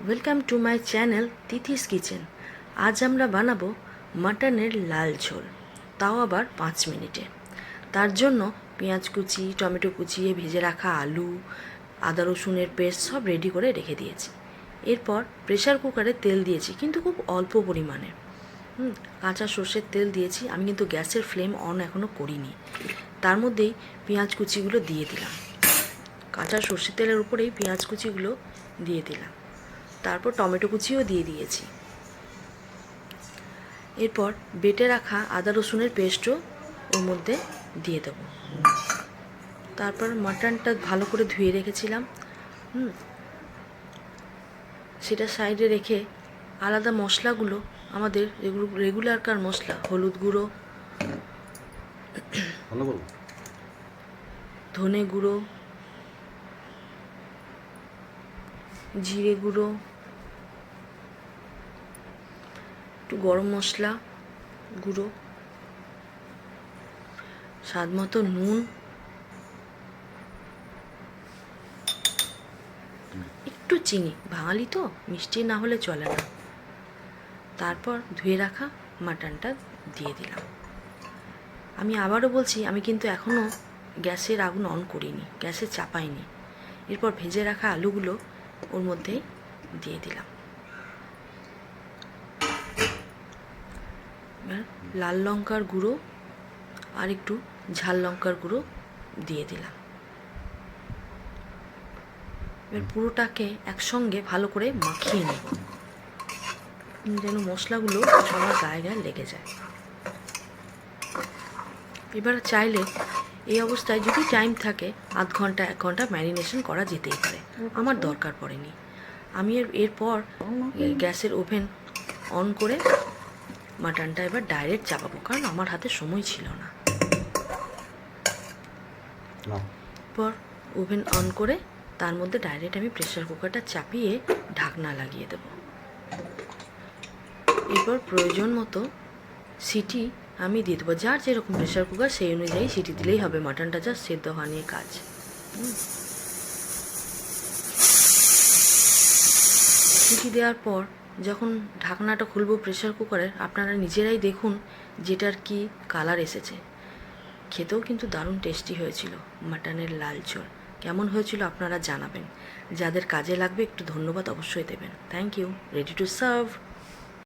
Welcome to my channel তিথিস kitchen. আজ আমরা বানাবো মাটনের লাল ঝোল, তাও আবার 5 মিনিটে। তার জন্য পেঁয়াজ কুচি, টমেটো কুচিয়ে ভেজে রাখা আলু, আদা রসুনের পেস্ট সব রেডি করে রেখে দিয়েছি। এরপর প্রেশার কুকারে তেল দিয়েছি, কিন্তু খুব অল্প পরিমাণে। কাঁচা সর্ষের তেল দিয়েছি। আমি কিন্তু গ্যাসের ফ্লেম অন এখনও করিনি। তার মধ্যেই পেঁয়াজ কুচিগুলো দিয়ে দিলাম। কাঁচা সর্ষের তেলের উপরেই পেঁয়াজ কুচিগুলো দিয়ে দিলাম। তারপর টমেটো কুচিও দিয়ে দিয়েছি। এরপর বেটে রাখা আদা রসুনের পেস্টও ওর মধ্যে দিয়ে দেবো। তারপর মাটনটা ভালো করে ধুয়ে রেখেছিলাম, সেটা সাইডে রেখে আলাদা মশলাগুলো, আমাদের রেগুলারকার মশলা, হলুদ গুঁড়ো, ধনে গুঁড়ো, জিরে গুঁড়ো, একটু গরম মশলা গুঁড়ো, স্বাদ মতো নুন, একটু চিনি, বাঙালি তো মিষ্টি না হলে চলে না। তারপর ধুয়ে রাখা মাটনটা দিয়ে দিলাম। আমি আবারও বলছি, আমি কিন্তু এখনও গ্যাসের আগুন অন করিনি, গ্যাসে চাপাইনি। এরপর ভেজে রাখা আলুগুলো ওর মধ্যে দিয়ে দিলাম। লাল লঙ্কার গুঁড়ো আর একটু ঝাল লঙ্কার গুঁড়ো দিয়ে দিলাম। এবার পুরোটাকে একসঙ্গে ভালো করে মাখিয়ে নেব, যেন মশলাগুলো সবার গায়ে গায়ে লেগে যায়। এবার চাইলে এই অবস্থায় যদি টাইম থাকে 1 ঘন্টা 1 ঘন্টা ম্যারিনেশন করা যেতেই পারে। আমার দরকার পড়েনি। আমি এরপর গ্যাসের ওভেন অন করে মাটনটা এবার ডাইরেক্ট চাপাবো, কারণ আমার হাতে সময় ছিল না। এরপর ওভেন অন করে তার মধ্যে ডাইরেক্ট আমি প্রেসার কুকারটা চাপিয়ে ঢাকনা লাগিয়ে দেব। এরপর প্রয়োজন মতো সিটি আমি দিয়ে দেবো। যার যেরকম প্রেশার কুকার সেই অনুযায়ী সিটি দিলেই হবে। মাটনটা যা সেদ্ধ হওয়া নিয়ে কাজ। সিটি দেওয়ার পর যখন ঢাকনাটা খুলবো প্রেশার কুকারের, আপনারা নিজেরাই দেখুন যেটার কি কালার এসেছে। খেতেও কিন্তু দারুণ টেস্টি হয়েছিল মাটনের লাল ঝোল। কেমন হয়েছিল আপনারা জানাবেন। যাদের কাজে লাগবে একটু ধন্যবাদ অবশ্যই দেবেন। Thank you. Ready to serve.